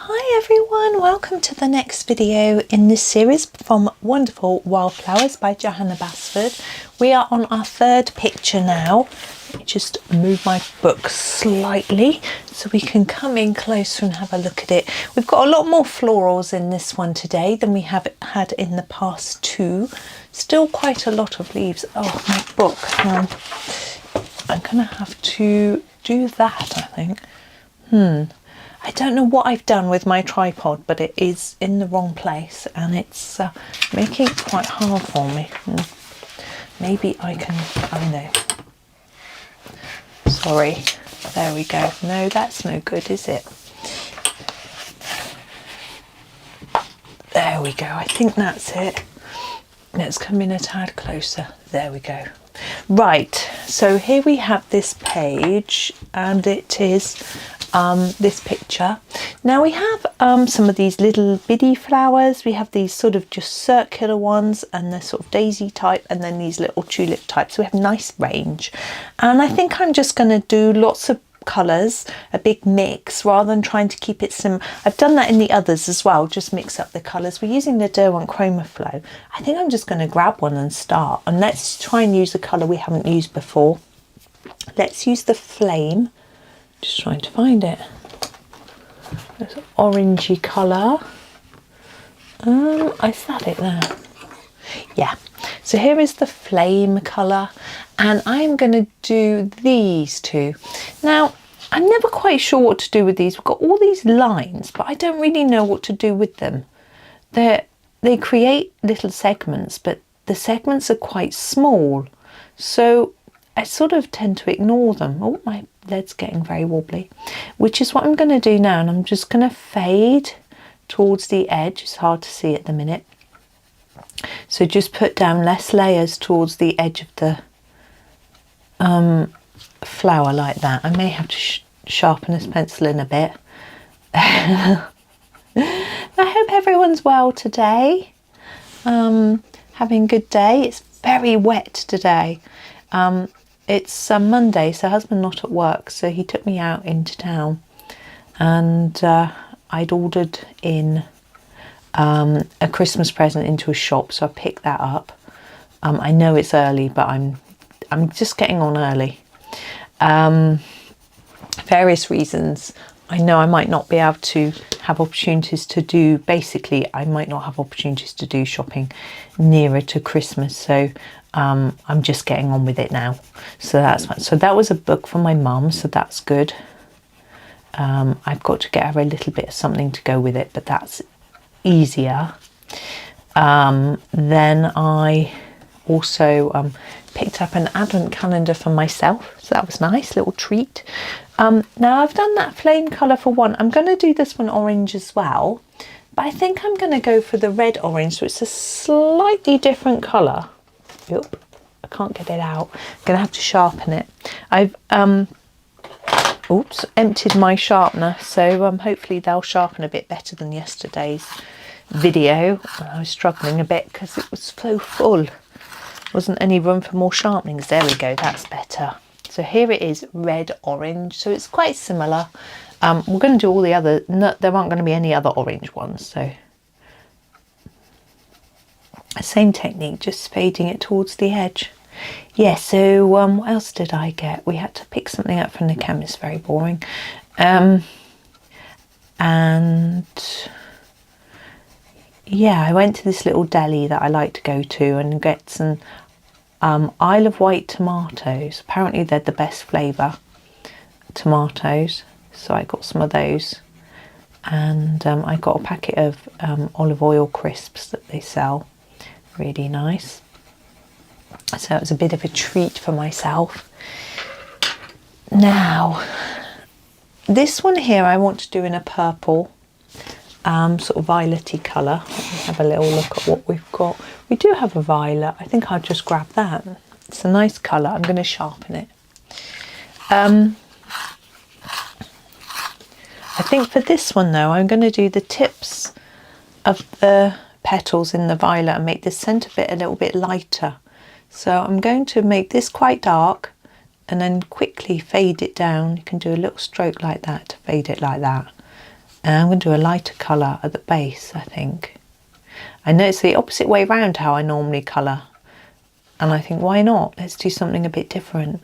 Hi everyone, welcome to the next video in this series from Wonderful Wildflowers by Johanna Basford. We are on our third picture now. Let me just move my book slightly so we can come in closer and have a look at it. We've got a lot more florals in this one today than we have had in the past two. Still quite a lot of leaves. Oh, my book. I'm going to have to do that, I think. I don't know what I've done with my tripod, but it is in the wrong place and it's making it quite hard for me. Maybe I can, I know. Sorry, there we go. No, that's no good, is it? There we go, I think that's it. Let's come in a tad closer. There we go. Right, so here we have this page and it is this picture. Now we have some of these little bitty flowers. We have these sort of just circular ones and the sort of daisy type, and then these little tulip types. So we have a nice range, and I think I'm just going to do lots of colours, a big mix, rather than trying to keep it simple. I've done that in the others as well, just mix up the colours. We're using the Derwent Chromaflow. I think I'm just going to grab one and start, and let's try and use a colour we haven't used before. Let's use the Flame. Just trying to find it. There's an orangey colour. Is that it there? Yeah. So here is the Flame colour, and I'm going to do these two. Now, I'm never quite sure what to do with these. We've got all these lines, but I don't really know what to do with them. They create little segments, but the segments are quite small. So I sort of tend to ignore them. Oh, my lead's getting very wobbly, which is what I'm going to do now. And I'm just going to fade towards the edge. It's hard to see at the minute. So just put down less layers towards the edge of the flower like that. I may have to sharpen this pencil in a bit. I hope everyone's well today. Having a good day. It's very wet today. It's Monday, so husband not at work, so he took me out into town, and I'd ordered in a Christmas present into a shop, so I picked that up. I know it's early, but I'm just getting on early. Various reasons. I know I might not be able to have opportunities to do, basically I might not have opportunities to do shopping nearer to Christmas, so I'm just getting on with it now. So that's fine. So that was a book from my mum, so that's good. I've got to get her a little bit of something to go with it, but that's easier. Then I also picked up an advent calendar for myself, so that was nice, little treat. Now I've done that Flame colour for one. I'm going to do this one orange as well, but I think I'm going to go for the red orange, so it's a slightly different colour. Oop, I can't get it out. I'm going to have to sharpen it. I've emptied my sharpener, so hopefully they'll sharpen a bit better than yesterday's video. I was struggling a bit because it was so full. Wasn't any room for more sharpenings. There we go, that's better. So here it is, red orange, so it's quite similar. We're going to do all the other, no, there aren't going to be any other orange ones, so same technique, just fading it towards the edge. Yeah, so what else did I get? We had to pick something up from the chemist, very boring. And yeah, I went to this little deli that I like to go to and get some Isle of Wight tomatoes. Apparently they're the best flavour tomatoes, so I got some of those. And I got a packet of olive oil crisps that they sell. Really nice. So it was a bit of a treat for myself. Now, this one here I want to do in a purple, sort of violet-y colour. Let me have a little look at what we've got. We do have a violet. I think I'll just grab that. It's a nice colour. I'm going to sharpen it. I think for this one though, I'm going to do the tips of the petals in the violet and make the centre bit a little bit lighter. So I'm going to make this quite dark and then quickly fade it down. You can do a little stroke like that to fade it like that. And I'm going to do a lighter colour at the base, I think. I know it's the opposite way round how I normally colour. And I think, why not? Let's do something a bit different.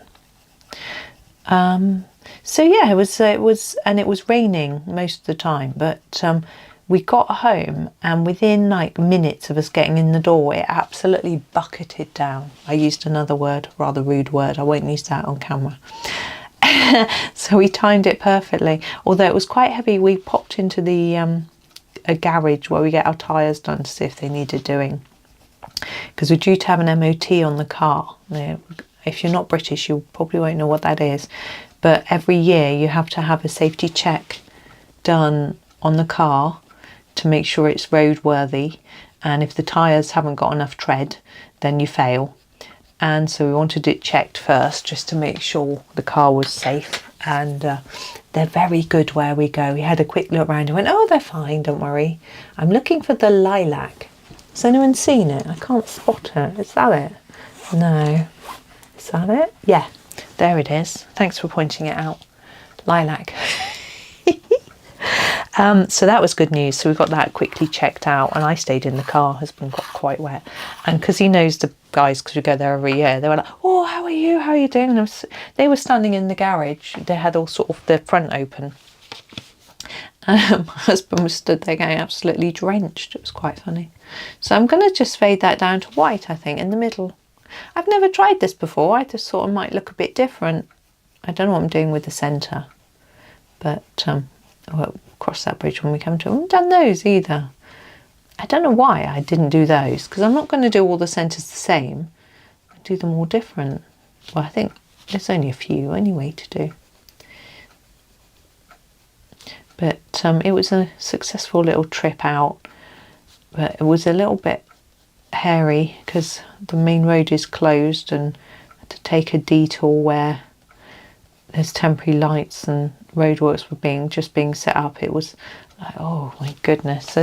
So yeah, it was raining most of the time, but we got home and within like minutes of us getting in the door, it absolutely bucketed down. I used another word, rather rude word. I won't use that on camera. So we timed it perfectly. Although it was quite heavy, we popped into the a garage where we get our tyres done to see if they needed doing. Because we're due to have an MOT on the car. Now, if you're not British, you probably won't know what that is. But every year you have to have a safety check done on the car to make sure it's roadworthy. And if the tyres haven't got enough tread, then you fail. And so we wanted it checked first just to make sure the car was safe. And they're very good where we go. We had a quick look around and went, oh, they're fine, don't worry. I'm looking for the lilac. Has anyone seen it? I can't spot it. Is that it? No. Is that it? Yeah, there it is. Thanks for pointing it out. Lilac. So that was good news. So we got that quickly checked out and I stayed in the car. Husband got quite wet. And because he knows the guys, because we go there every year, they were like, oh, how are you? How are you doing? And they were standing in the garage. They had all sort of the front open. My husband was stood there getting absolutely drenched. It was quite funny. So I'm going to just fade that down to white, I think, in the middle. I've never tried this before. I just thought it might look a bit different. I don't know what I'm doing with the centre. But we'll cross that bridge when we come to it. I haven't done those either. I don't know why I didn't do those, because I'm not going to do all the centres the same. I do them all different. Well, I think there's only a few anyway to do. But it was a successful little trip out. But it was a little bit hairy because the main road is closed and I had to take a detour where there's temporary lights and roadworks were just being set up. It was like, oh my goodness,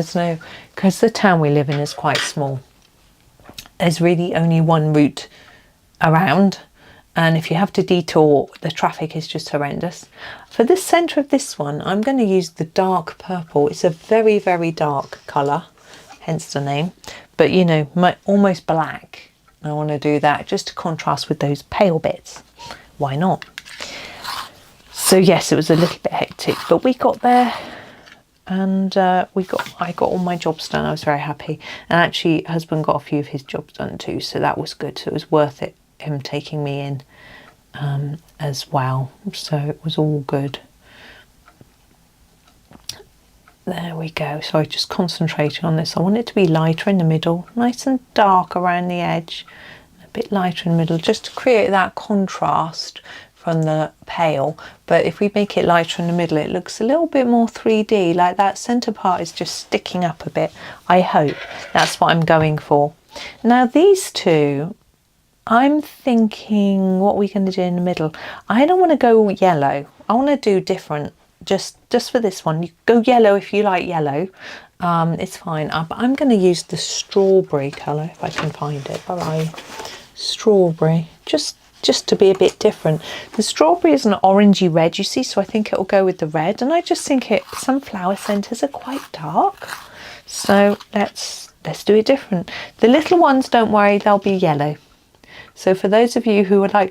because the town we live in is quite small. There's really only one route around, and if you have to detour, the traffic is just horrendous. For the centre of this one, I'm going to use the dark purple. It's a very, very dark colour, hence the name, but you know, almost black. I want to do that just to contrast with those pale bits. Why not? So yes, it was a little bit hectic, but we got there and I got all my jobs done. I was very happy, and actually husband got a few of his jobs done too, so that was good. So it was worth it, him taking me in as well. So it was all good. There we go. So I just concentrated on this. I want it to be lighter in the middle, nice and dark around the edge, a bit lighter in the middle, just to create that contrast from the pale. But if we make it lighter in the middle, it looks a little bit more 3D, like that centre part is just sticking up a bit. I hope that's what I'm going for. Now these two, I'm thinking, what are we going to do in the middle? I don't want to go yellow. I want to do different. Just for this one, you go yellow if you like yellow. It's fine. But I'm going to use the strawberry colour if I can find it. Bye-bye. Strawberry. Just to be a bit different. The strawberry is an orangey red, you see, so I think it'll go with the red. And I just think some flower centres are quite dark. So let's do it different. The little ones, don't worry, they'll be yellow. So for those of you who are like,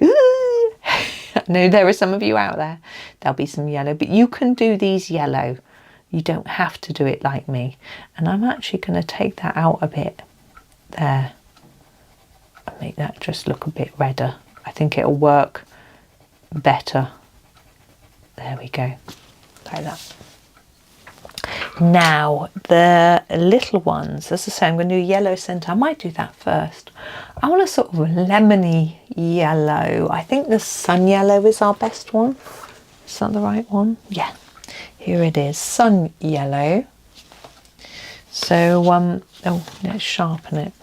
I know there are some of you out there, there'll be some yellow, but you can do these yellow. You don't have to do it like me. And I'm actually going to take that out a bit there and make that just look a bit redder. I think it'll work better. There we go, like that. Now the little ones, as I say, I'm going to do yellow centre. I might do that first. I want a sort of lemony yellow. I think the sun yellow is our best one. Is that the right one? Yeah, here it is, sun yellow. So oh, let's sharpen it.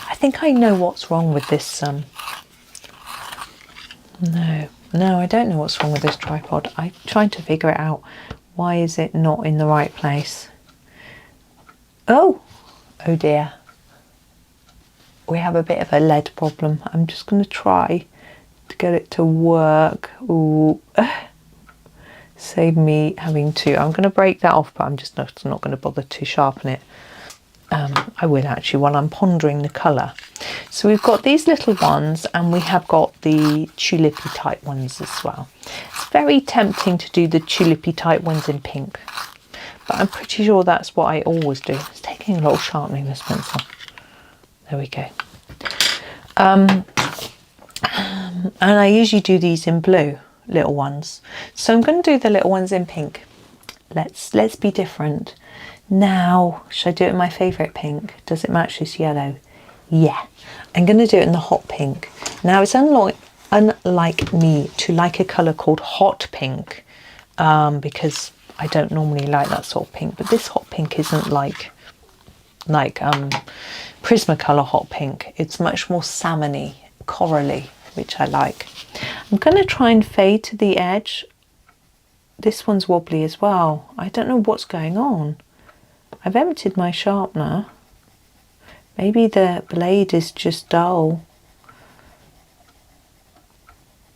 I think I know what's wrong with this. No, I don't know what's wrong with this tripod. I'm trying to figure it out. Why is it not in the right place? Oh dear. We have a bit of a lead problem. I'm just going to try to get it to work. Ooh. Save me having to, I'm going to break that off, but I'm just not going to bother to sharpen it. I will actually while I'm pondering the colour. So we've got these little ones and we have got the tulipy type ones as well. It's very tempting to do the tulipy type ones in pink, but I'm pretty sure that's what I always do. It's taking a lot of sharpening this pencil. There we go. And I usually do these in blue, little ones. So I'm going to do the little ones in pink. Let's be different. Now, should I do it in my favourite pink? Does it match this yellow? Yeah. I'm going to do it in the hot pink. Now, it's unlike me to like a colour called hot pink, because I don't normally like that sort of pink. But this hot pink isn't like Prismacolor hot pink. It's much more salmony, corally, which I like. I'm going to try and fade to the edge. This one's wobbly as well. I don't know what's going on. I've emptied my sharpener. Maybe the blade is just dull.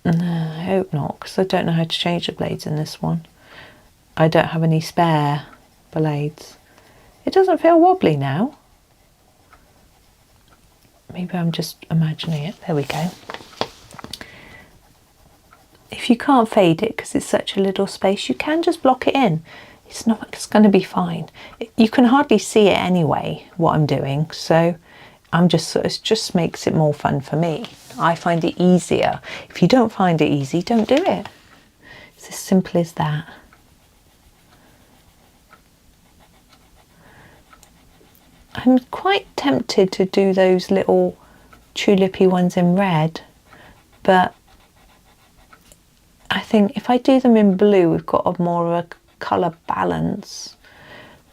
I hope not, because I don't know how to change the blades in this one. I don't have any spare blades. It doesn't feel wobbly now. Maybe I'm just imagining it. There we go. If you can't fade it because it's such a little space, you can just block it in. It's going to be fine. You can hardly see it anyway, what I'm doing. So it just makes it more fun for me. I find it easier. If you don't find it easy, don't do it. It's as simple as that. I'm quite tempted to do those little tulipy ones in red, but I think if I do them in blue, we've got more of a colour balance.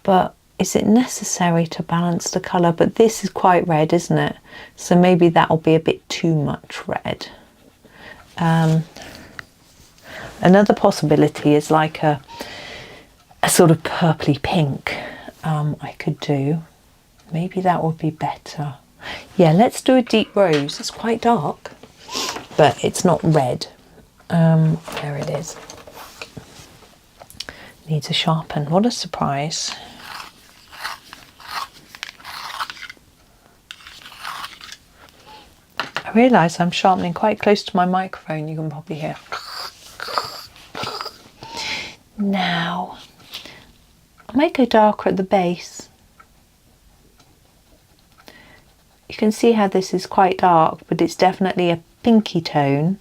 But is it necessary to balance the colour? But this is quite red, isn't it? So maybe that'll be a bit too much red. Another possibility is like a sort of purpley pink. I could do. Maybe that would be better. Yeah, let's do a deep rose. It's quite dark, but it's not red. There it is. Needs a sharpen. What a surprise. I realise I'm sharpening quite close to my microphone. You can probably hear. Now, I might go darker at the base. You can see how this is quite dark, but it's definitely a pinky tone.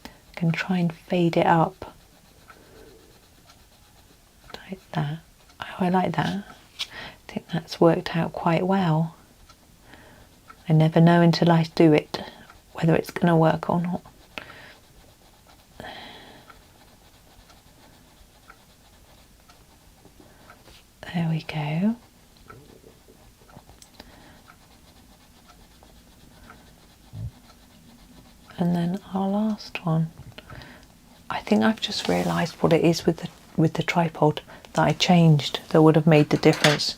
I can try and fade it up. Like that. Oh, I like that. I think that's worked out quite well. I never know until I do it whether it's going to work or not. There we go. And then our last one. I think I've just realised what it is with the tripod that I changed that would have made the difference.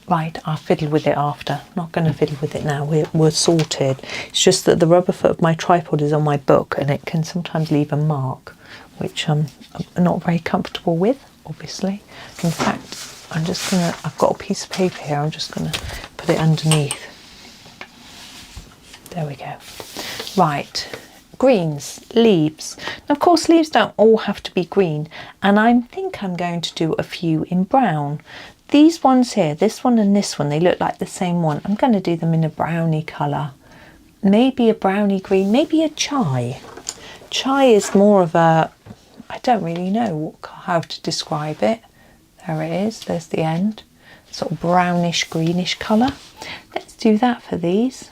Right, I'll fiddle with it after. Not going to fiddle with it now. We're sorted. It's just that the rubber foot of my tripod is on my book and it can sometimes leave a mark, which I'm not very comfortable with, obviously. In fact, I've got a piece of paper here. I'm just going to put it underneath. There we go. Right, greens, leaves. Now, of course, leaves don't all have to be green, and I think I'm going to do a few in brown. These ones here, this one and this one, they look like the same one. I'm going to do them in a browny colour. Maybe a browny green, maybe a chai. Chai is more of a, I don't really know how to describe it. There it is, there's the end. Sort of brownish, greenish colour. Let's do that for these.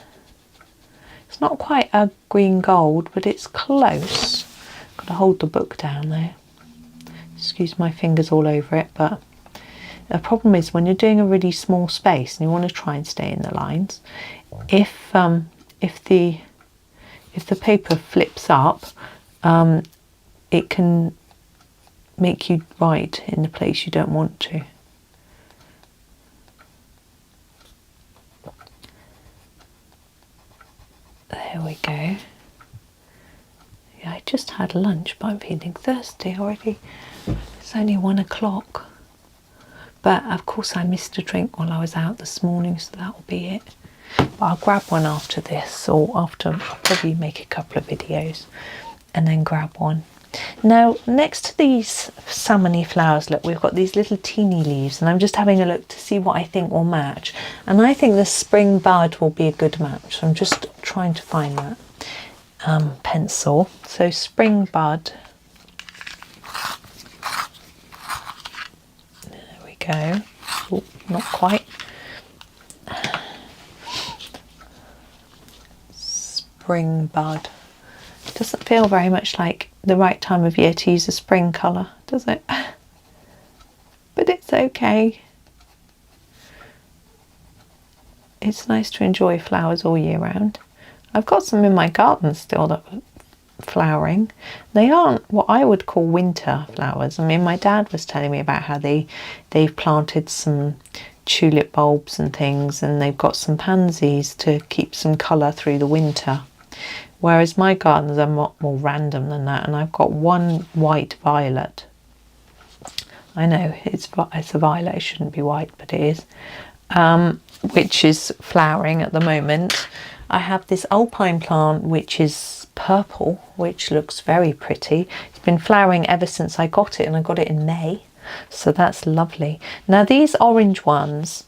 It's not quite a green gold, but it's close. Got to hold the book down there. Excuse my fingers all over it, but the problem is when you're doing a really small space and you want to try and stay in the lines, if the paper flips up, it can make you write in the place you don't want to. There we go. Yeah, I just had lunch, but I'm feeling thirsty already. It's only 1 o'clock. But of course I missed a drink while I was out this morning, so that'll be it. But I'll grab one after this, or after, I'll probably make a couple of videos and then grab one. Now, next to these salmony flowers, look, we've got these little teeny leaves, and I'm just having a look to see what I think will match. And I think the spring bud will be a good match. So I'm just trying to find that pencil. So spring bud. There we go. Oh, not quite. Spring bud. Doesn't feel very much like the right time of year to use a spring colour, does it? But it's okay. It's nice to enjoy flowers all year round. I've got some in my garden still that are flowering. They aren't what I would call winter flowers. I mean, my dad was telling me about how they've planted some tulip bulbs and things, and they've got some pansies to keep some colour through the winter. Whereas my gardens are more random than that, and I've got one white violet. I know it's a violet, it shouldn't be white, but it is, which is flowering at the moment. I have this alpine plant which is purple, which looks very pretty. It's been flowering ever since I got it, and I got it in May, so that's lovely. Now these orange ones,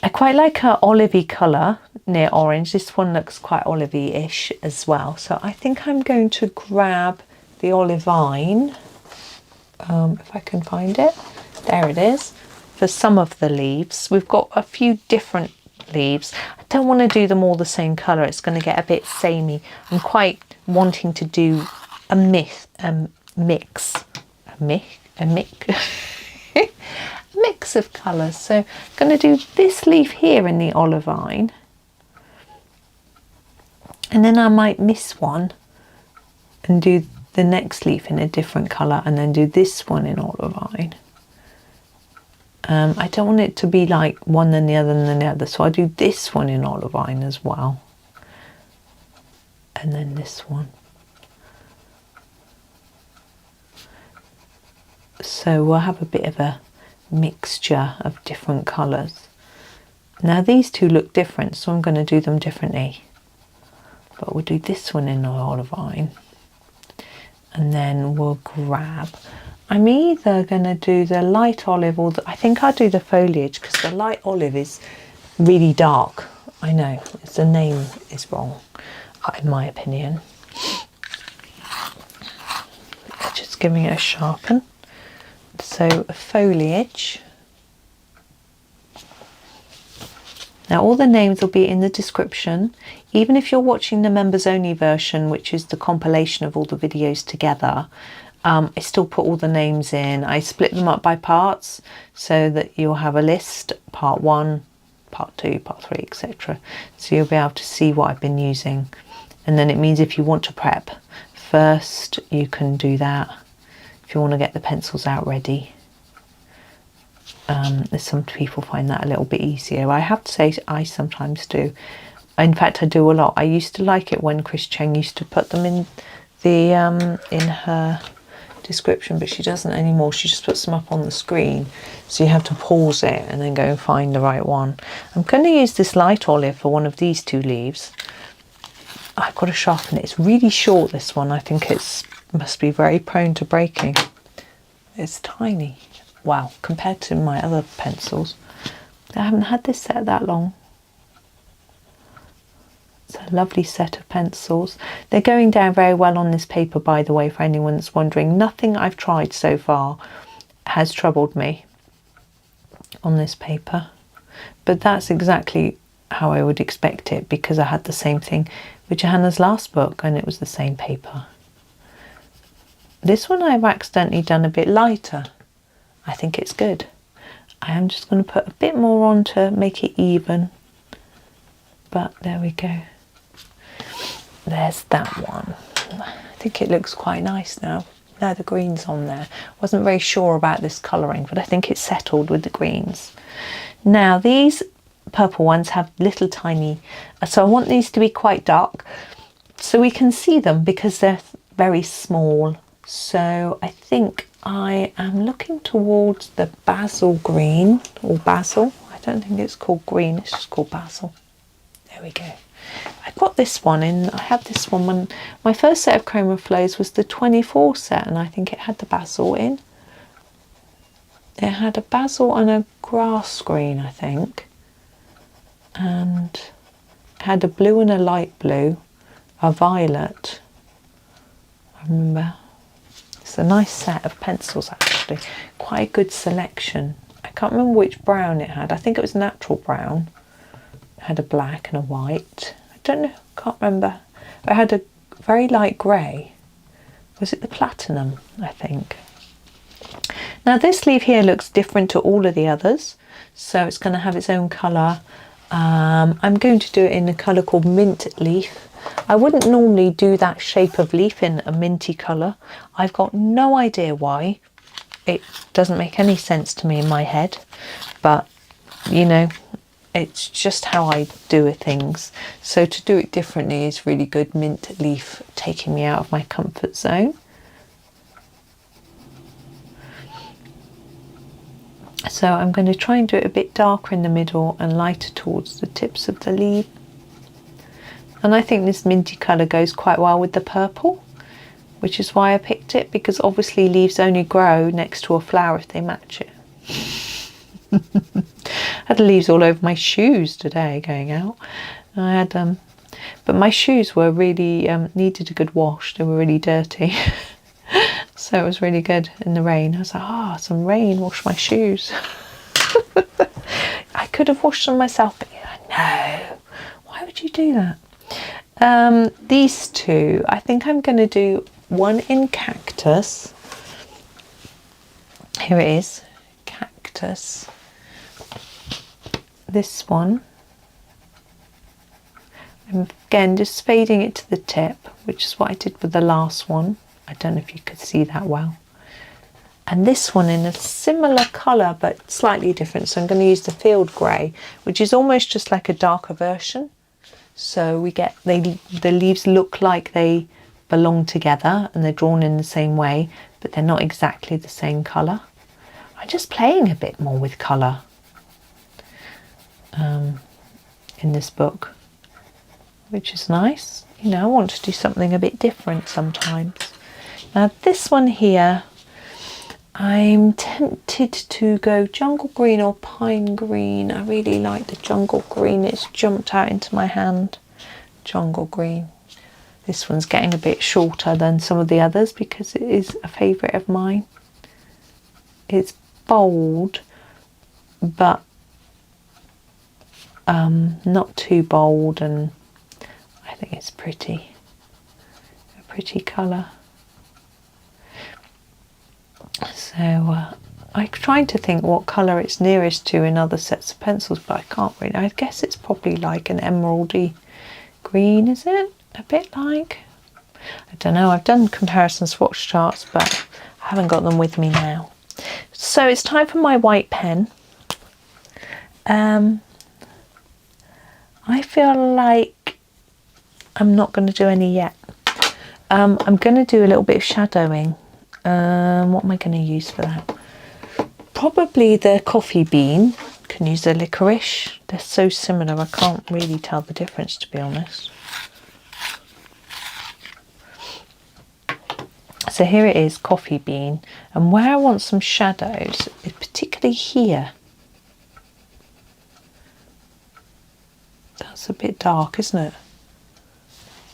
I quite like her olivey colour near orange. This one looks quite olivey-ish as well. So I think I'm going to grab the olivine, if I can find it. There it is, for some of the leaves. We've got a few different leaves. I don't want to do them all the same colour. It's going to get a bit samey. I'm quite wanting to do a mix. Mix of colours. So I'm going to do this leaf here in the olivine, and then I might miss one and do the next leaf in a different colour, and then do this one in olivine. I don't want it to be like one then the other and then the other, so I do this one in olivine as well, and then this one. So we'll have a bit of a mixture of different colours. Now these two look different, so I'm going to do them differently. But we'll do this one in the olivine, and then we'll grab, I'm either going to do the light olive, or I think I'll do the foliage, because the light olive is really dark. I know, the name is wrong, in my opinion. Just giving it a sharpen. So foliage. Now all the names will be in the description. Even if you're watching the members only version, which is the compilation of all the videos together, I still put all the names in. I split them up by parts so that you'll have a list, part 1, part 2, part 3, etc. So you'll be able to see what I've been using. And then it means if you want to prep first, you can do that. If you want to get the pencils out ready. Some people find that a little bit easier. I have to say I sometimes do. In fact, I do a lot. I used to like it when Chris Cheng used to put them in the in her description, but she doesn't anymore. She just puts them up on the screen, so you have to pause it and then go and find the right one. I'm going to use this light olive for one of these two leaves. I've got to sharpen it. It's really short, this one. I think it's must be very prone to breaking. It's tiny. Wow, compared to my other pencils. I haven't had this set that long. It's a lovely set of pencils. They're going down very well on this paper, by the way, for anyone that's wondering. Nothing I've tried so far has troubled me on this paper. But that's exactly how I would expect it, because I had the same thing with Johanna's last book and it was the same paper. This one I've accidentally done a bit lighter. I think it's good. I am just going to put a bit more on to make it even. But there we go. There's that one. I think it looks quite nice now. Now the green's on there. Wasn't very sure about this colouring, but I think it's settled with the greens. Now these purple ones have little tiny, so I want these to be quite dark so we can see them, because they're very small. So I think I am looking towards the basil green, or basil. I don't think it's called green, it's just called basil. There we go. I got this one in, I had this one when my first set of Chromaflows was the 24 set, and I think it had the basil in. It had a basil and a grass green, I think, and it had a blue and a light blue, a violet. I remember. It's a nice set of pencils actually, quite a good selection. I can't remember which brown it had. I think it was natural brown. It had a black and a white. I don't know, can't remember. It had a very light grey. Was it the platinum, I think? Now this leaf here looks different to all of the others, so it's going to have its own colour. I'm going to do it in a colour called mint leaf. I wouldn't normally do that shape of leaf in a minty colour. I've got no idea why. It doesn't make any sense to me in my head, but you know, it's just how I do things. So to do it differently is really good. Mint leaf, taking me out of my comfort zone. So I'm going to try and do it a bit darker in the middle and lighter towards the tips of the leaf. And I think this minty colour goes quite well with the purple, which is why I picked it, because obviously leaves only grow next to a flower if they match it. I had leaves all over my shoes today going out. I had, but my shoes were really, needed a good wash. They were really dirty. So it was really good in the rain. I was like, oh, some rain, wash my shoes. I could have washed them myself, but no, why would you do that? These two, I think I'm going to do one in cactus. Here it is, cactus. This one. I'm again just fading it to the tip, which is what I did with the last one. I don't know if you could see that well. And this one in a similar colour but slightly different. So I'm going to use the field grey, which is almost just like a darker version. So we get the leaves look like they belong together and they're drawn in the same way, but they're not exactly the same colour. I'm just playing a bit more with colour in this book, which is nice. You know, I want to do something a bit different sometimes. Now this one here, I'm tempted to go jungle green or pine green. I really like the jungle green. It's jumped out into my hand. Jungle green. This one's getting a bit shorter than some of the others because it is a favourite of mine. It's bold, but not too bold, and I think it's pretty. A pretty colour. So I'm trying to think what colour it's nearest to in other sets of pencils, but I can't really. I guess it's probably like an emeraldy green, is it? A bit like? I don't know. I've done comparison swatch charts, but I haven't got them with me now. So it's time for my white pen. I feel like I'm not going to do any yet. I'm going to do a little bit of shadowing. What am I going to use for that? Probably the coffee bean. Can use the licorice. They're so similar, I can't really tell the difference, to be honest. So here it is, coffee bean. And where I want some shadows is particularly here. That's a bit dark, isn't it?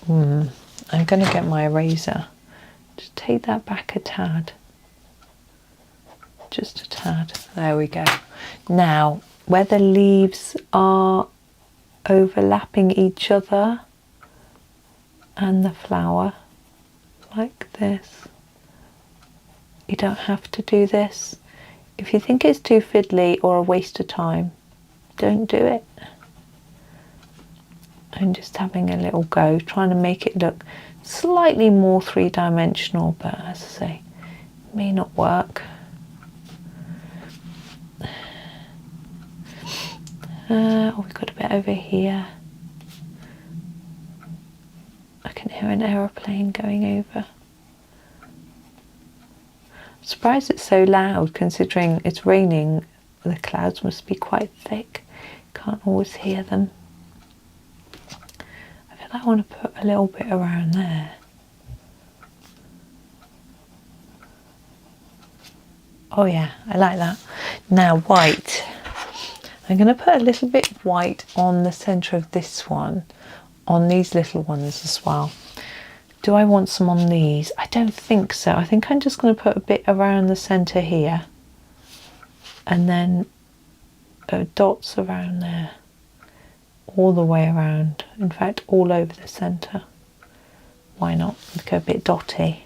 I'm going to get my eraser. Just take that back a tad. Just a tad. There we go. Now, where the leaves are overlapping each other and the flower, like this. You don't have to do this. If you think it's too fiddly or a waste of time, don't do it. I'm just having a little go, trying to make it look slightly more three-dimensional, but as I say, it may not work. We've got a bit over here. I can hear an aeroplane going over. surprised it's so loud considering it's raining. The clouds must be quite thick. Can't always hear them. I feel like I want to put a little bit around there. Oh yeah, I like that. Now white. I'm going to put a little bit of white on the centre of this one, on these little ones as well. Do I want some on these? I don't think so. I think I'm just going to put a bit around the centre here, and then dots around there, all the way around. In fact, all over the centre. Why not? Go a bit dotty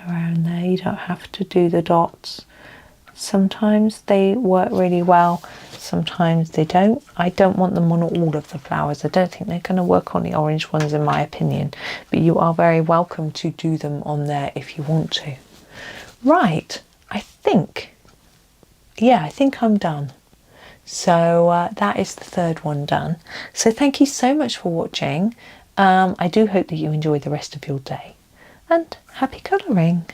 around there. You don't have to do the dots. Sometimes they work really well, sometimes they don't. I don't want them on all of the flowers. I don't think they're going to work on the orange ones in my opinion, but you are very welcome to do them on there if you want to. Right, I think I'm done. So that is the third one done. So thank you so much for watching. I do hope that you enjoy the rest of your day, and happy colouring.